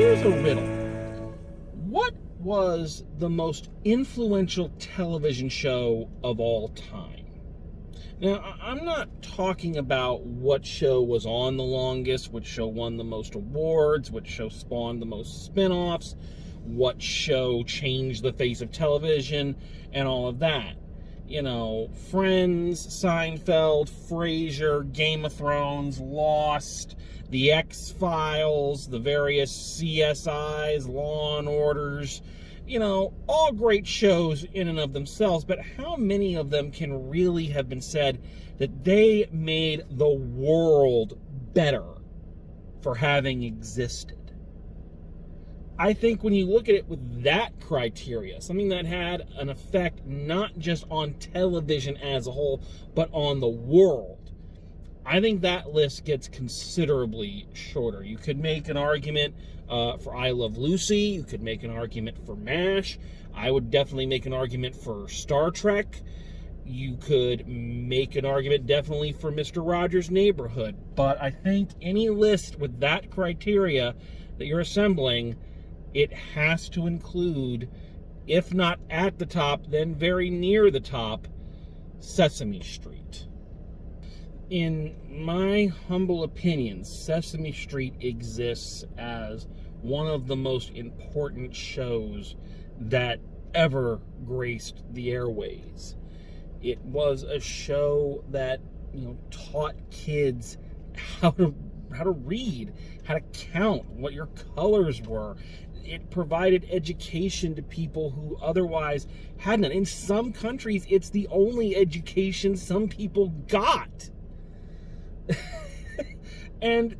here's a riddle. What was the most influential television show of all time? Now, I'm not talking about what show was on the longest, which show won the most awards, which show spawned the most spin-offs, what show changed the face of television, and all of that. You know, Friends, Seinfeld, Frasier, Game of Thrones, Lost, The X-Files, the various CSIs, Law and Orders, you know, all great shows in and of themselves, but how many of them can really have been said that they made the world better for having existed? I think when you look at it with that criteria, something that had an effect not just on television as a whole, but on the world, I think that list gets considerably shorter. You could make an argument for I Love Lucy. You could make an argument for MASH. I would definitely make an argument for Star Trek. You could make an argument definitely for Mr. Rogers' Neighborhood. But I think any list with that criteria that you're assembling, it has to include, if not at the top, then very near the top, Sesame Street. In my humble opinion, Sesame Street exists as one of the most important shows that ever graced the airways. It was a show that, you know, taught kids how to read, how to count, what your colors were. It provided education to people who otherwise hadn't. In some countries, it's the only education some people got. And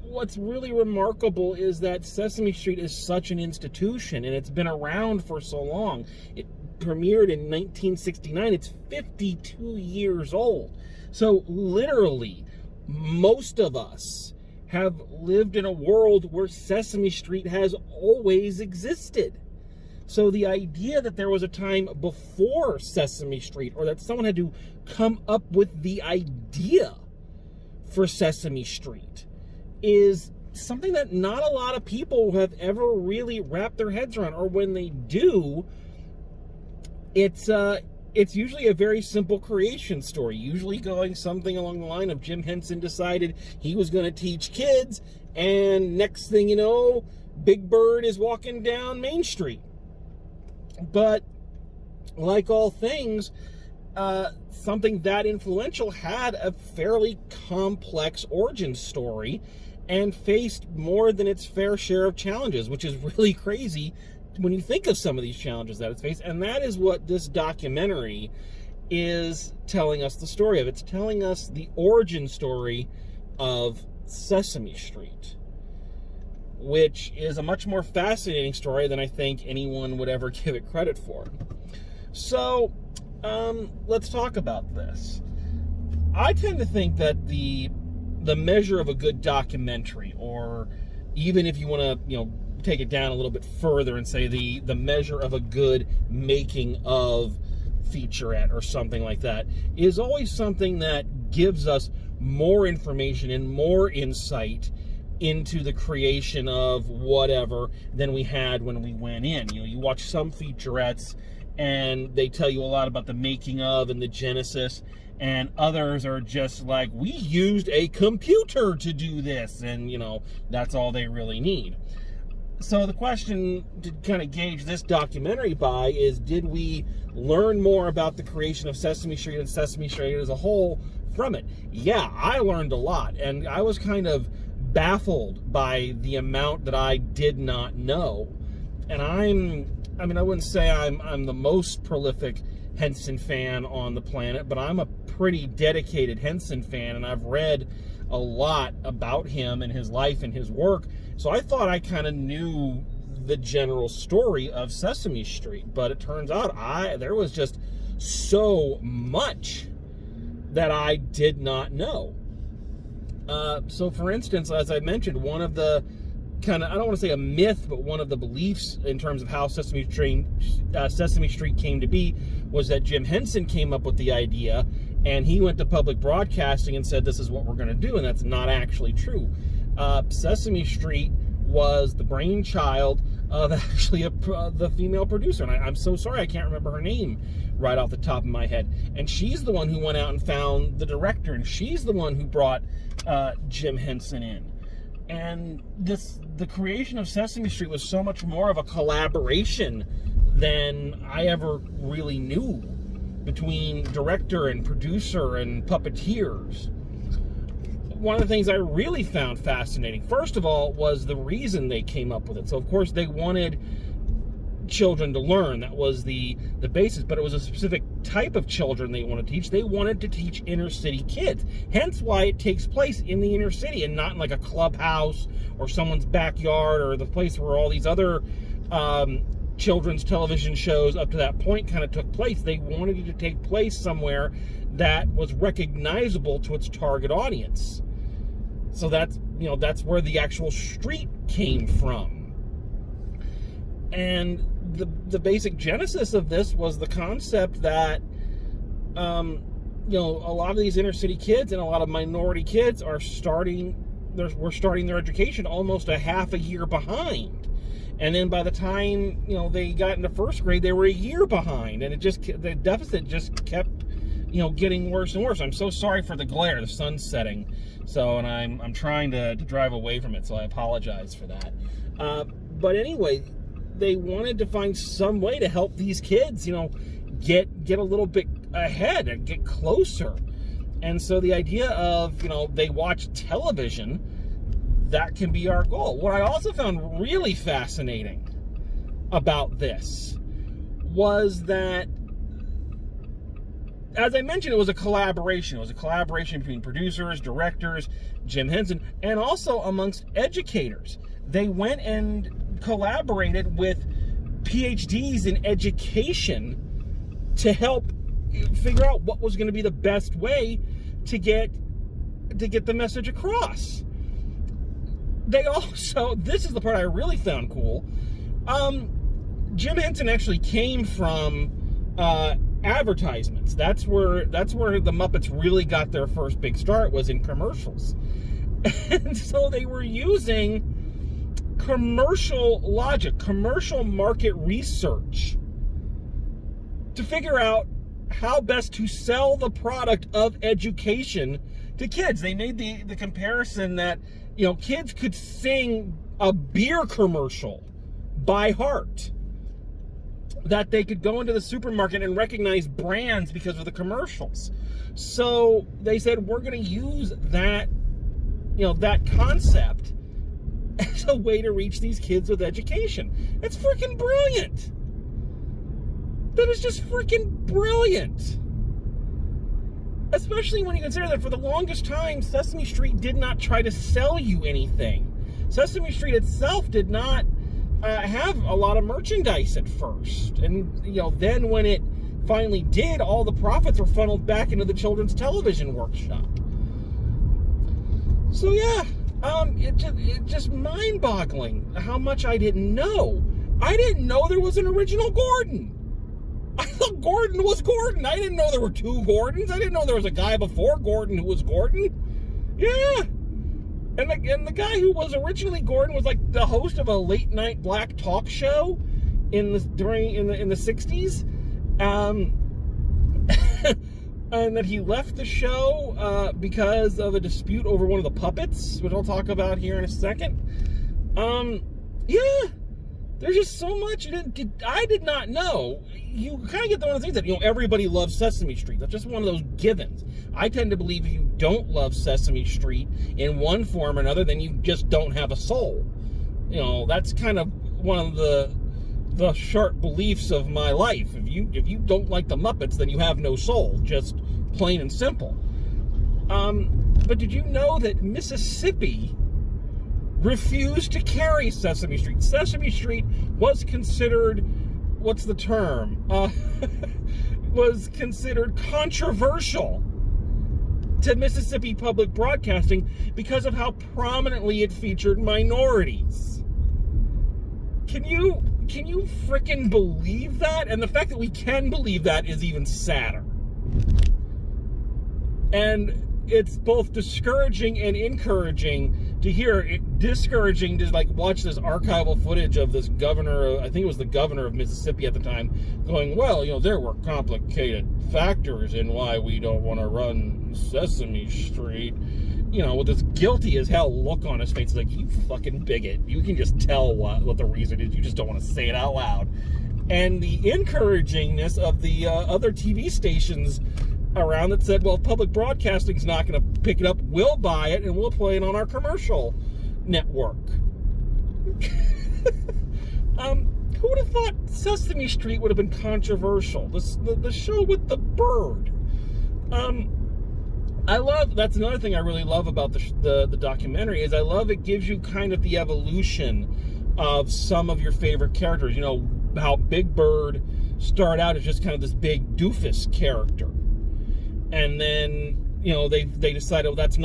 what's really remarkable is that Sesame Street is such an institution, and it's been around for so long. It premiered in 1969. It's 52 years old. So literally, most of us have lived in a world where Sesame Street has always existed. So the idea that there was a time before Sesame Street, or that someone had to come up with the idea for Sesame Street, is something that not a lot of people have ever really wrapped their heads around, or when they do, it's usually a very simple creation story, usually going something along the line of Jim Henson decided he was going to teach kids, and next thing you know, Big Bird is walking down Main Street. But like all things, something that influential had a fairly complex origin story and faced more than its fair share of challenges, which is really crazy when you think of some of these challenges that it's faced. And that is what this documentary is telling us the story of. It's telling us the origin story of Sesame Street, which is a much more fascinating story than I think anyone would ever give it credit for. So, let's talk about this. I tend to think that the measure of a good documentary, or even if you want to, you know, take it down a little bit further and say the measure of a good making of featurette or something like that, is always something that gives us more information and more insight into the creation of whatever than we had when we went in. You know, you watch some featurettes and they tell you a lot about the making of and the genesis, and others are just like, we used a computer to do this, and, you know, that's all they really need. So the question to kind of gauge this documentary by is, did we learn more about the creation of Sesame Street and Sesame Street as a whole from it? Yeah, I learned a lot, and I was kind of baffled by the amount that I did not know. And I wouldn't say I'm the most prolific Henson fan on the planet, but I'm a pretty dedicated Henson fan, and I've read a lot about him and his life and his work. So I thought I kind of knew the general story of Sesame Street, but it turns out there was just so much that I did not know. So for instance, as I mentioned, one of the kind of, I don't want to say a myth, but one of the beliefs in terms of how Sesame Street came to be was that Jim Henson came up with the idea, and he went to public broadcasting and said, this is what we're going to do, and that's not actually true. Sesame Street was the brainchild of actually the female producer. And I'm so sorry I can't remember her name right off the top of my head. And she's the one who went out and found the director, and she's the one who brought Jim Henson in. And the creation of Sesame Street was so much more of a collaboration than I ever really knew between director and producer and puppeteers. One of the things I really found fascinating, first of all, was the reason they came up with it. So, of course, they wanted children to learn. That was the basis, but it was a specific type of children they wanted to teach. They wanted to teach inner city kids. Hence why it takes place in the inner city and not in like a clubhouse or someone's backyard or the place where all these other children's television shows up to that point kind of took place. They wanted it to take place somewhere that was recognizable to its target audience. So that's where the actual street came from. And the basic genesis of this was the concept that a lot of these inner city kids and a lot of minority kids were starting their education almost a half a year behind. And then by the time they got into first grade, they were a year behind, and the deficit just kept getting worse and worse. I'm so sorry for the glare. The sun's setting, and I'm trying to drive away from it, so I apologize for that. But anyway, they wanted to find some way to help these kids, get a little bit ahead and get closer. And so the idea of they watch television, that can be our goal. What I also found really fascinating about this was that, as I mentioned, it was a collaboration. It was a collaboration between producers, directors, Jim Henson, and also amongst educators. They went and collaborated with PhDs in education to help figure out what was going to be the best way to get the message across. They also, this is the part I really found cool, Jim Henson actually came from advertisements. That's where the Muppets really got their first big start, was in commercials. And so they were using commercial logic, commercial market research to figure out how best to sell the product of education to kids. They made the comparison that kids could sing a beer commercial by heart, that they could go into the supermarket and recognize brands because of the commercials. So they said, we're going to use that concept as a way to reach these kids with education. It's freaking brilliant. That is just freaking brilliant. Especially when you consider that for the longest time, Sesame Street did not try to sell you anything. Sesame Street itself did not have a lot of merchandise at first. And, then when it finally did, all the profits were funneled back into the children's television workshop. So, yeah, it's just mind-boggling how much I didn't know. I didn't know there was an original Gordon. I thought Gordon was Gordon. I didn't know there were two Gordons. I didn't know there was a guy before Gordon who was Gordon. Yeah. And the guy who was originally Gordon was like the host of a late night black talk show in the 60s. And that he left the show because of a dispute over one of the puppets, which I'll talk about here in a second. Yeah. There's just so much I did not know. You kind of get one of the things that, everybody loves Sesame Street. That's just one of those givens. I tend to believe if you don't love Sesame Street in one form or another, then you just don't have a soul. That's kind of one of the sharp beliefs of my life. If you don't like the Muppets, then you have no soul. Just plain and simple. But did you know that Mississippi refused to carry Sesame Street? Sesame Street was considered, what's the term? Was considered controversial to Mississippi Public Broadcasting because of how prominently it featured minorities. Can you frickin' believe that? And the fact that we can believe that is even sadder. And it's both discouraging and encouraging to hear it discouraging to like watch this archival footage of this governor, I think it was the governor of Mississippi at the time, going, well, there were complicated factors in why we don't want to run Sesame Street, with this guilty as hell look on his face. It's like, you fucking bigot. You can just tell what the reason is. You just don't want to say it out loud. And the encouragingness of the other TV stations around that said, well, public broadcasting's not going to pick it up, we'll buy it and we'll play it on our commercial network. Who would have thought Sesame Street would have been controversial? The show with the bird. That's another thing I really love about the documentary, is I love it gives you kind of the evolution of some of your favorite characters. How Big Bird started out as just kind of this big doofus character. And then, they decided, well, that's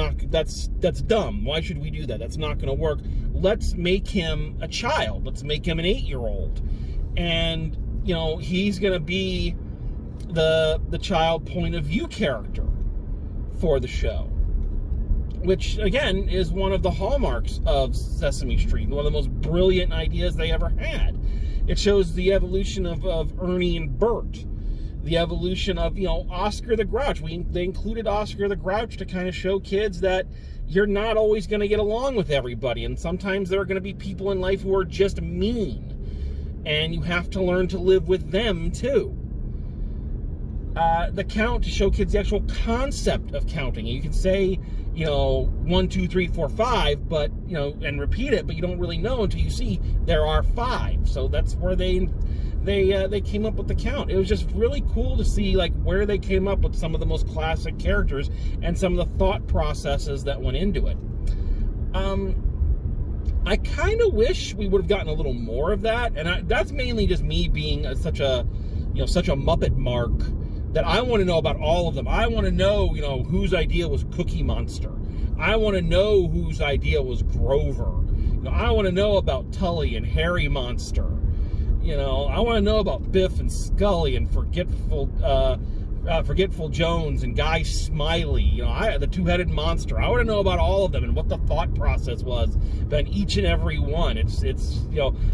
dumb. Why should we do that? That's not going to work. Let's make him a child. Let's make him an 8-year-old. And, he's going to be the child point of view character for the show. Which, again, is one of the hallmarks of Sesame Street. One of the most brilliant ideas they ever had. It shows the evolution of Ernie and Bert. The evolution of, Oscar the Grouch. They included Oscar the Grouch to kind of show kids that you're not always going to get along with everybody. And sometimes there are going to be people in life who are just mean. And you have to learn to live with them, too. The count to show kids the actual concept of counting. You can say, 1, 2, 3, 4, 5, but, and repeat it, but you don't really know until you see there are 5. So that's where they came up with the count. It was just really cool to see like where they came up with some of the most classic characters and some of the thought processes that went into it. I kind of wish we would have gotten a little more of that, and that's mainly just me being such a Muppet mark that I want to know about all of them. I want to know, whose idea was Cookie Monster. I want to know whose idea was Grover. I want to know about Tully and Harry Monster. I want to know about Biff and Scully and Forgetful Jones and Guy Smiley. The two-headed monster. I want to know about all of them and what the thought process was behind each and every one. It's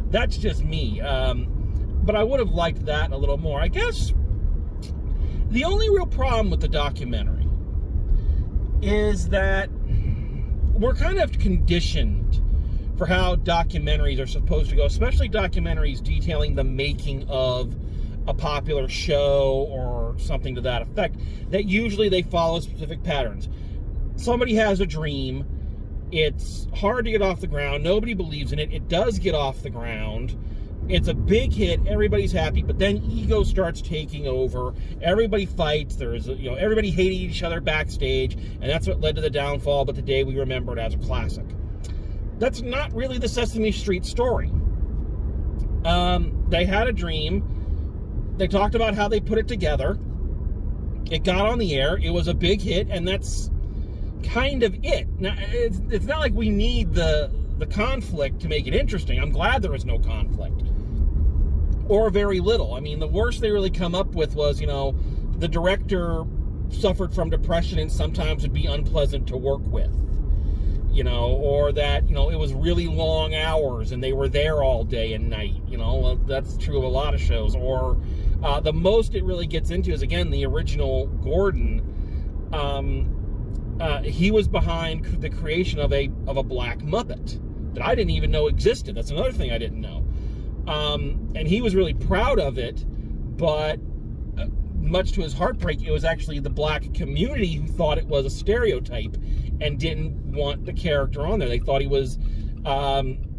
that's just me. But I would have liked that a little more. I guess the only real problem with the documentary is that we're kind of conditioned for how documentaries are supposed to go, especially documentaries detailing the making of a popular show or something to that effect, that usually they follow specific patterns. Somebody has a dream. It's hard to get off the ground. Nobody believes in it. It does get off the ground. It's a big hit. Everybody's happy, but then ego starts taking over. Everybody fights. There's, everybody hated each other backstage, and that's what led to the downfall, but today we remember it as a classic. That's not really the Sesame Street story. They had a dream. They talked about how they put it together. It got on the air. It was a big hit, and that's kind of it. Now, it's not like we need the conflict to make it interesting. I'm glad there was no conflict. Or very little. I mean, the worst they really come up with was, the director suffered from depression and sometimes would be unpleasant to work with. Or that, it was really long hours and they were there all day and night. That's true of a lot of shows. Or the most it really gets into is, again, the original Gordon. He was behind the creation of a black Muppet that I didn't even know existed. That's another thing I didn't know. And he was really proud of it, but much to his heartbreak, it was actually the black community who thought it was a stereotype and didn't want the character on there. They thought he was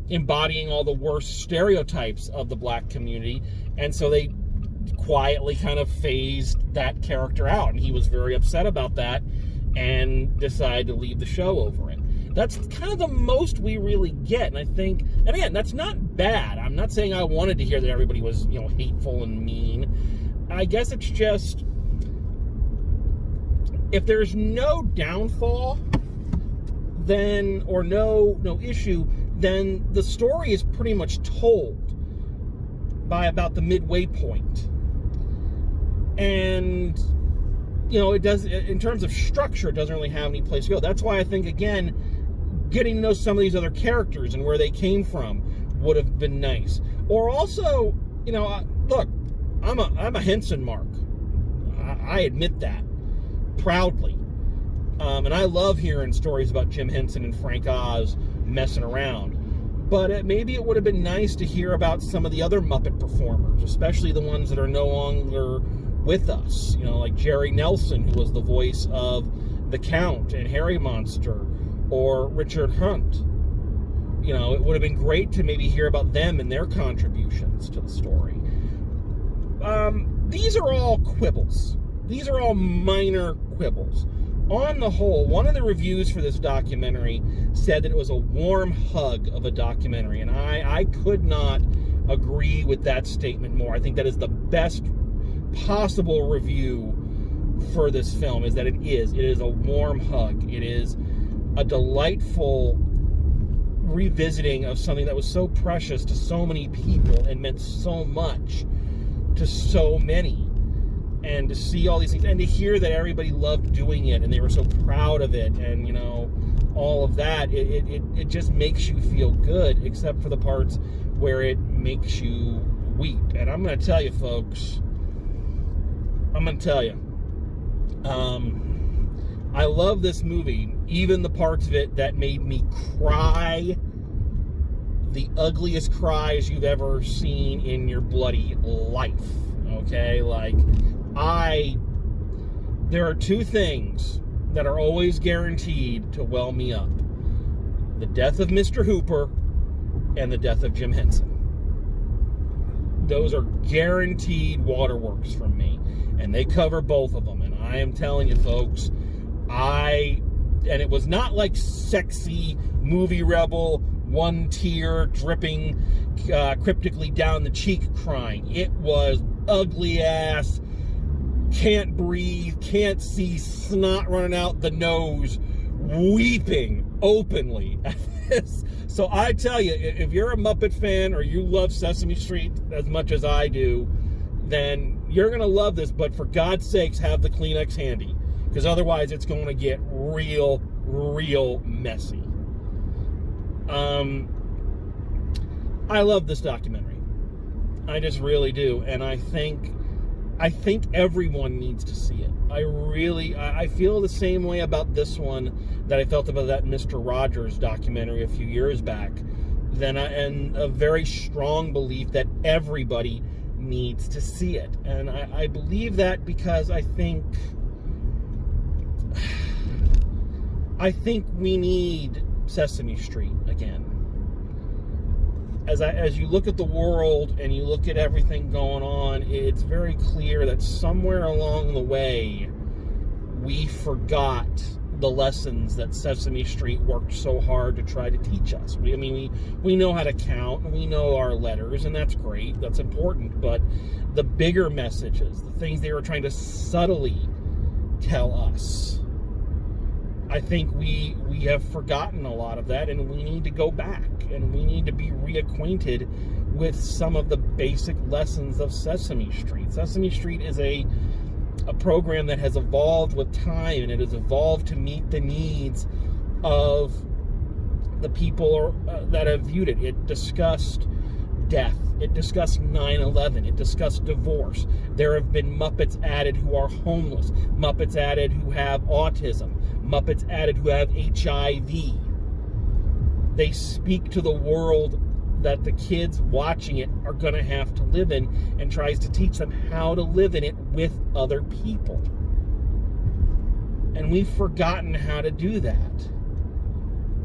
embodying all the worst stereotypes of the black community, and so they quietly kind of phased that character out, and he was very upset about that and decided to leave the show over it. That's kind of the most we really get, and I think, and again, that's not bad. I'm not saying I wanted to hear that everybody was, hateful and mean. I guess it's just, if there's no downfall, then, or no issue, then the story is pretty much told by about the midway point. And, it does, in terms of structure, it doesn't really have any place to go. That's why I think, again, getting to know some of these other characters and where they came from would have been nice. Or also, you know, look, I'm a Henson mark. I admit that proudly. And I love hearing stories about Jim Henson and Frank Oz messing around. But maybe it would have been nice to hear about some of the other Muppet performers, especially the ones that are no longer with us. You know, like Jerry Nelson, who was the voice of the Count and Harry Monster, or Richard Hunt. You know, it would have been great to maybe hear about them and their contributions to the story. These are all quibbles. These are all minor quibbles. On the whole, one of the reviews for this documentary said that it was a warm hug of a documentary, and I could not agree with that statement more. I think that is the best possible review for this film, is that it is a warm hug. It is a delightful revisiting of something that was so precious to so many people and meant so much to so many. And to see all these things, and to hear that everybody loved doing it, and they were so proud of it, and, you know, all of that, it just makes you feel good, except for the parts where it makes you weep. And I'm going to tell you, folks, I love this movie, even the parts of it that made me cry, the ugliest cries you've ever seen in your bloody life, okay? Like, there are two things that are always guaranteed to well me up. The death of Mr. Hooper and the death of Jim Henson. Those are guaranteed waterworks from me. And they cover both of them. And I am telling you, folks, and it was not like sexy movie rebel, one tear dripping cryptically down the cheek crying. It was ugly ass, can't breathe, can't see, snot running out the nose, weeping openly at this. So I tell you, if you're a Muppet fan or you love Sesame Street as much as I do, then you're going to love this. But for God's sakes, have the Kleenex handy, because otherwise it's going to get real, real messy. I love this documentary. I just really do. And I think everyone needs to see it. I feel the same way about this one that I felt about that Mr. Rogers documentary a few years back. And a very strong belief that everybody needs to see it. And I believe that because I think we need Sesame Street again. As you look at the world and you look at everything going on, it's very clear that somewhere along the way, we forgot the lessons that Sesame Street worked so hard to try to teach us. We know how to count, and we know our letters, and that's great, that's important, but the bigger messages, the things they were trying to subtly tell us, I think we have forgotten a lot of that, and we need to go back, and we need to be reacquainted with some of the basic lessons of Sesame Street. Sesame Street is a program that has evolved with time, and it has evolved to meet the needs of the people that have viewed it. It discussed death. It discussed 9/11. It discussed divorce. There have been Muppets added who are homeless, Muppets added who have autism, Muppets added who have HIV. They speak to the world that the kids watching it are going to have to live in, and tries to teach them how to live in it with other people. And we've forgotten how to do that.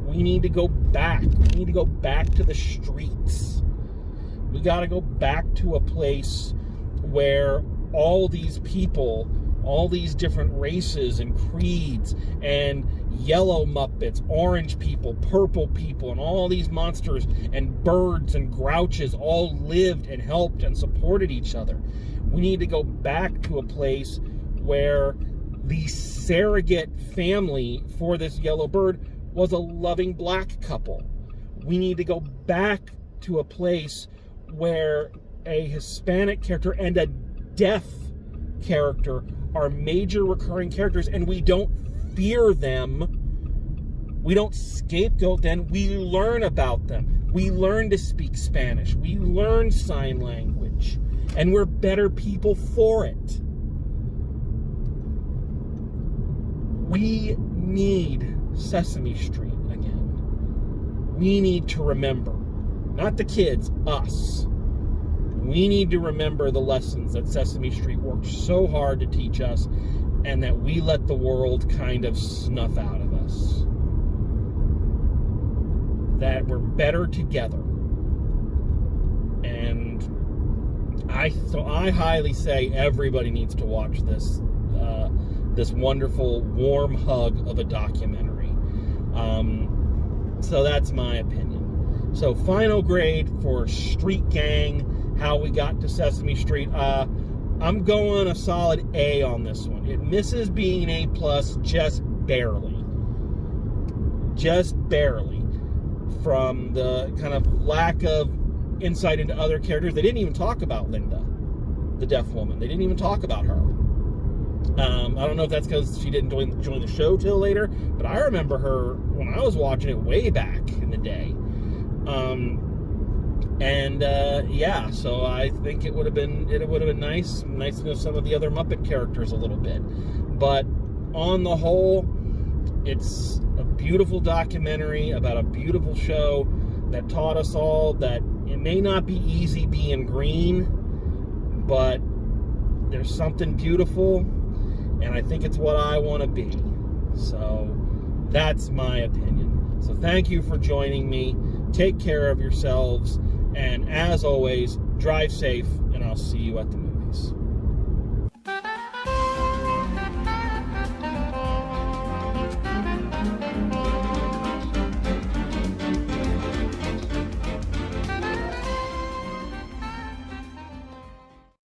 We need to go back. We need to go back to the streets. We got to go back to a place where all these people, all these different races and creeds, and yellow Muppets, orange people, purple people, and all these monsters and birds and grouches all lived and helped and supported each other. We need to go back to a place where the surrogate family for this yellow bird was a loving black couple. We need to go back to a place where a Hispanic character and a deaf character are major recurring characters, and we don't fear them We don't scapegoat them. We learn about them. We learn to speak Spanish. We learn sign language. And we're better people for it. We need Sesame Street again. We need to remember. Not the kids, us. We need to remember the lessons that Sesame Street worked so hard to teach us, and that we let the world kind of snuff out of us. That we're better together. And I highly say everybody needs to watch this this wonderful warm hug of a documentary. So that's my opinion. So final grade for Street Gang, how we got to Sesame Street. I'm going a solid A on this one. It misses being an A+, just barely. Just barely. From the kind of lack of insight into other characters. They didn't even talk about Linda, the deaf woman. They didn't even talk about her. I don't know if that's because she didn't join the show till later, but I remember her when I was watching it way back in the day. Yeah, so I think it would have been nice to know some of the other Muppet characters a little bit. But on the whole, it's a beautiful documentary about a beautiful show that taught us all that it may not be easy being green, but there's something beautiful, and I think it's what I want to be. So that's my opinion. So thank you for joining me. Take care of yourselves, and as always, drive safe, and I'll see you at the movies.